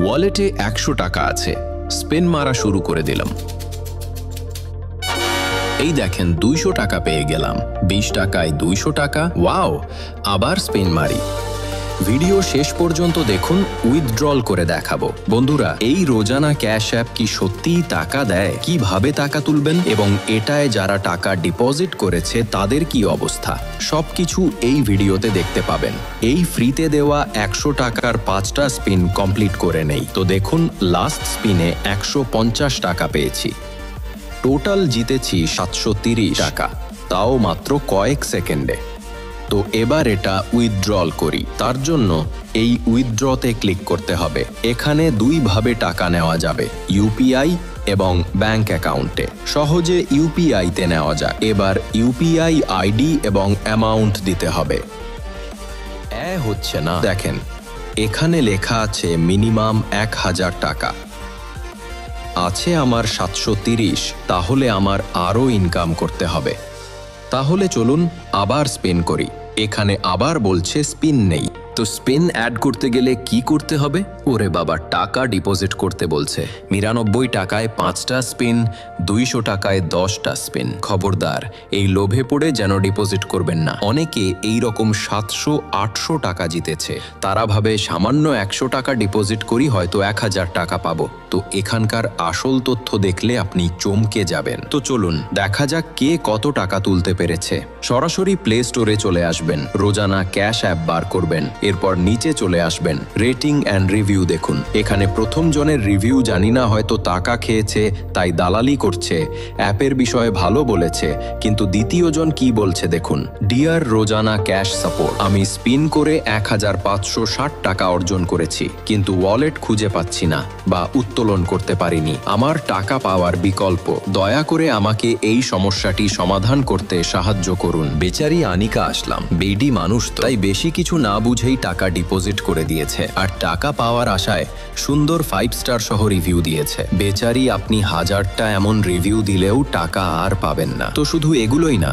ওয়ালেটে ১০০ টাকা আছে, স্পিন মারা শুরু করে দিলাম। এই দেখেন ২০০ টাকা পেয়ে গেলাম। ২০ টাকায় ২০০ টাকা। ওয়াও! আবার স্পিন মারি। ভিডিও শেষ পর্যন্ত দেখুন, উইথড্রল করে দেখাবো। বন্ধুরা, এই রোজানা ক্যাশ অ্যাপ কি সত্যিই টাকা দেয়? কিভাবে টাকা তুলবেন এবং এটায় যারা টাকা ডিপোজিট করেছে তাদের কি অবস্থা, সবকিছু এই ভিডিওতে দেখতে পাবেন। এই ফ্রিতে দেওয়া ১০০ টাকার ৫টা স্পিন কমপ্লিট করে নেই। তো দেখুন, লাস্ট স্পিনে ১৫০ টাকা পেয়েছি। টোটাল জিতেছি ৭৩০ টাকা, তাও মাত্র কয়েক সেকেন্ডে। তো এবার এটা উইথড্রল করি। তার জন্য এই উইথড্রতে ক্লিক করতে হবে। এখানে দুইভাবে টাকা নেওয়া যাবে, ইউপিআই এবং ব্যাংক অ্যাকাউন্টে। সহজে ইউপিআইতে নেওয়া যায়। এবার ইউপিআই আইডি এবং অ্যামাউন্ট দিতে হবে। হচ্ছে না, দেখেন এখানে লেখা আছে মিনিমাম ১০০০ টাকা। আছে আমার ৭৩০, তাহলে আমার আরও ইনকাম করতে হবে। তাহলে চলুন আবার স্পিন করি। এখানে আবার বলছে স্পিন নেই। তো স্পিন অ্যাড করতে গেলে কি করতে হবে? ওরে বাবা, টাকা ডিপোজিট করতে বলছে। ৯৯ টাকায় ৫টা স্পিন, ২০০ টাকায় 10টা স্পিন। খবরদার, এই লোভে পড়ে যেন ডিপোজিট করবেন না। অনেকে এই রকম ৭০০-৮০০ টাকা জিতেছে। তারা ভাবে সামান্য ১০০ টাকা ডিপোজিট করি হয়তো ১০০০ টাকা পাবো। তো এখানকার আসল তথ্য দেখলে আপনি চমকে যাবেন। তো চলুন দেখা যাক কে কত টাকা তুলতে পেরেছে। সরাসরি প্লে স্টোরে চলে আসবেন, রোজানা ক্যাশ অ্যাপ বার করবেন, এরপর নিচে চলে আসবেন, রেটিং অ্যান্ড রিভিউ দেখুন। এখানে প্রথম জনের রিভিউ জানি না, হয়তো টাকা খেয়েছে তাই দালালি করছে, অ্যাপের বিষয়ে ভালো বলেছে, কিন্তু দ্বিতীয় জন কি বলছে দেখুন। ডিয়ার রোজানা ক্যাশ সাপোর্ট, আমি স্পিন করে ১৫৬০ টাকা অর্জন করেছি, কিন্তু ওয়ালেট খুঁজে পাচ্ছি না বা উত্তোলন করতে পারিনি। আমার টাকা পাওয়ার বিকল্প, দয়া করে আমাকে এই সমস্যাটি সমাধান করতে সাহায্য করুন। বেচারি আনিকা আসলাম, বেডি মানুষ তো, তাই বেশি কিছু না বুঝেই টাকা ডিপোজিট করে দিয়েছে আর টাকা পাওয়ার আশায় সুন্দর 5 স্টার সহ রিভিউ দিয়েছে। বেচারি, আপনি ১০০০টা এমন রিভিউ দিলেও টাকা আর পাবেন না। তো শুধু এগুলোই না,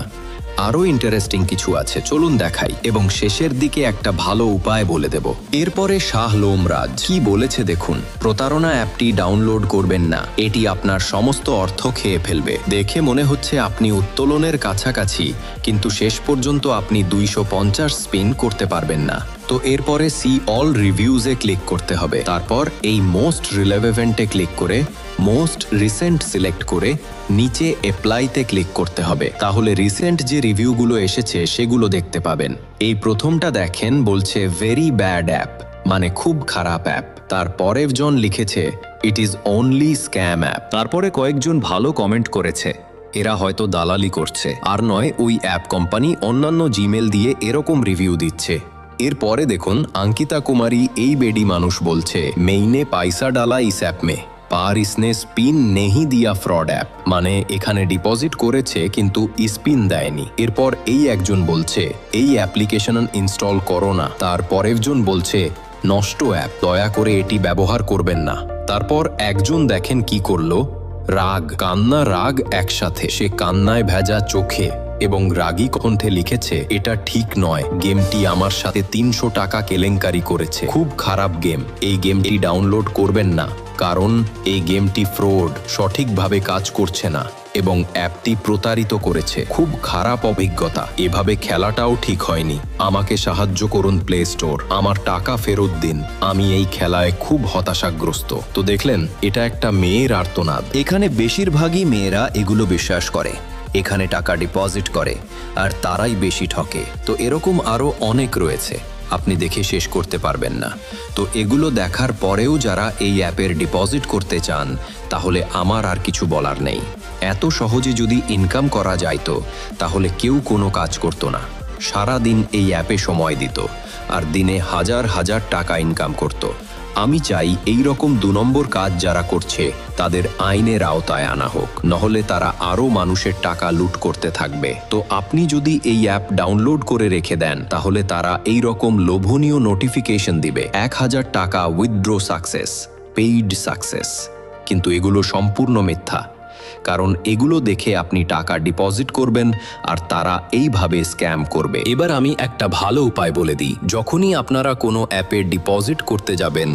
আরও ইন্টারেস্টিং কিছু আছে, চলুন দেখাই। এবং শেষের দিকে একটা ভালো উপায় বলে দেব। এরপরে শাহ লোমরাজ কি বলেছে দেখুন। প্রতারণা অ্যাপটি ডাউনলোড করবেন না, এটি আপনার সমস্ত অর্থ খেয়ে ফেলবে। দেখে মনে হচ্ছে আপনি উত্তোলনের কাছাকাছি, কিন্তু শেষ পর্যন্ত আপনি ২৫০ স্পিন করতে পারবেন না। তো এরপরে সি অল রিভিউজে ক্লিক করতে হবে। তারপর এই মোস্ট রিলেভেন্টে ক্লিক করে মোস্ট রিসেন্ট সিলেক্ট করে নিচে অ্যাপ্লাইতে ক্লিক করতে হবে। তাহলে রিসেন্ট যে রিভিউগুলো এসেছে সেগুলো দেখতে পাবেন। এই প্রথমটা দেখেন, বলছে ভেরি ব্যাড অ্যাপ, মানে খুব খারাপ অ্যাপ। তারপরের জন লিখেছে it is only scam app. তারপরে কয়েকজন ভালো কমেন্ট করেছে, এরা হয়তো দালালি করছে, আর নয় ওই অ্যাপ কোম্পানি অন্যান্য জিমেল দিয়ে এরকম রিভিউ দিচ্ছে। এরপরে দেখুন अंकिता कुमारी এই বেডি মানুষ বলছে মেইনে পয়সা ডালা ইস অ্যাপ মে, পার ইসনে স্পিন নেহি দিয়া, ফ্রড অ্যাপ, মানে এখানে ডিপোজিট করেছে কিন্তু স্পিন দেয়নি। এরপর এই একজন বলছে এই অ্যাপ্লিকেশন ইনস্টল করো না। তারপরের জন বলছে নষ্ট অ্যাপ, দয়া করে এটি ব্যবহার করবেন না। তারপর একজন দেখেন কি করলো, রাগ, কান্না রাগ একসাথে। সে কান্নায় ভেজা চোখে এবং রাগী কণ্ঠে লিখেছে এটা ঠিক নয়, গেমটি আমার সাথে ৩০০ টাকা কেলেঙ্কারি করেছে, খুব খারাপ গেম, এই গেমটি ডাউনলোড করবেন না, কারণ এই গেমটি ফ্রড, সঠিকভাবে কাজ করছে না এবং অ্যাপটি প্রতারিত করেছে, খুব খারাপ অভিজ্ঞতা, এভাবে খেলাটাও ঠিক হয়নি, আমাকে সাহায্য করুন প্লে স্টোর, আমার টাকা ফেরত দিন, আমি এই খেলায় খুব হতাশাগ্রস্ত। তো দেখলেন, এটা একটা মেয়ের আর্তনাদ। এখানে বেশিরভাগই মেয়েরা এগুলো বিশ্বাস করে, এখানে টাকা ডিপোজিট করে, আর তারাই বেশি ঠকে। তো এরকম আরও অনেক রয়েছে, আপনি দেখে শেষ করতে পারবেন না। তো এগুলো দেখার পরেও যারা এই অ্যাপের ডিপোজিট করতে চান, তাহলে আমার আর কিছু বলার নেই। এত সহজে যদি ইনকাম করা যাইতো, তাহলে কেউ কোনো কাজ করতো না, সারা দিন এই অ্যাপে সময় দিত আর দিনে হাজার হাজার টাকা ইনকাম করত। আমি চাই এই রকম ২ নম্বর কাজ যারা করছে তাদের আইনের আওতায় আনা হোক, নহলে তারা আরও মানুষের টাকা লুট করতে থাকবে। তো আপনি যদি এই অ্যাপ ডাউনলোড করে রেখে দেন, তাহলে তারা এই রকম লোভনীয় নোটিফিকেশন দিবে ১০০০ টাকা উইথড্র সাকসেস, পেইড সাকসেস, কিন্তু এগুলো সম্পূর্ণ মিথ্যা। কারণ এগুলো দেখে আপনি টাকা ডিপোজিট করবেন আর তারা এইভাবে স্ক্যাম করবে। এবার আমি একটা ভালো উপায় বলে দিই। যখনই আপনারা কোনো অ্যাপে ডিপোজিট করতে যাবেন,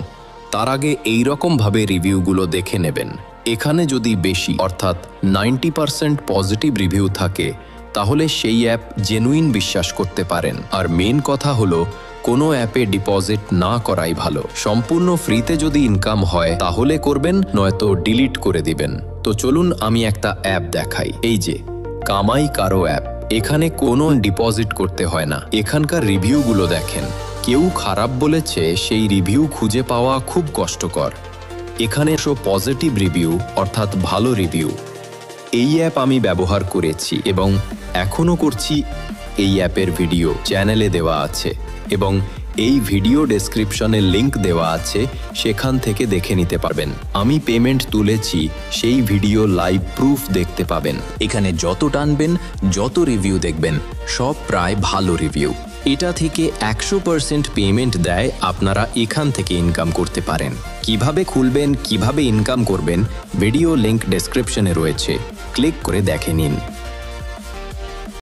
তার আগে এই রকম ভাবে রিভিউগুলো দেখে নেবেন। এখানে যদি বেশি অর্থাৎ 90% পজিটিভ রিভিউ থাকে তাহলে সেই অ্যাপ জেনুইন বিশ্বাস করতে পারেন। আর মেন কথা হলো কোনো অ্যাপে ডিপোজিট না করাই ভালো। সম্পূর্ণ ফ্রিতে যদি ইনকাম হয় তাহলে করবেন, নয়তো ডিলিট করে দিবেন। তো চলুন আমি একটা অ্যাপ দেখাই। এই যে কামাই কারো অ্যাপ, এখানে কোনো ডিপোজিট করতে হয় না। এখানকার রিভিউগুলো দেখেন, কেউ খারাপ বলেছে সেই রিভিউ খুঁজে পাওয়া খুব কষ্টকর। এখানে পজিটিভ রিভিউ অর্থাৎ ভালো রিভিউ। এই অ্যাপ আমি ব্যবহার করেছি এবং এখনও করছি। এই অ্যাপের ভিডিও চ্যানেলে দেওয়া আছে এবং এই ভিডিও ডেসক্রিপশনে লিংক দেওয়া আছে, সেখান থেকে দেখে নিতে পারবেন। আমি পেমেন্ট তুলেছি সেই ভিডিও লাইভ প্রুফ দেখতে পাবেন। এখানে যত টানবেন, যত রিভিউ দেখবেন, সব প্রায় ভালো রিভিউ। এটা থেকে 100% পেমেন্ট দেয়। আপনারা এখান থেকে ইনকাম করতে পারেন। কিভাবে খুলবেন, কিভাবে ইনকাম করবেন, ভিডিও লিংক ডেসক্রিপশনে রয়েছে, ক্লিক করে দেখে নিন।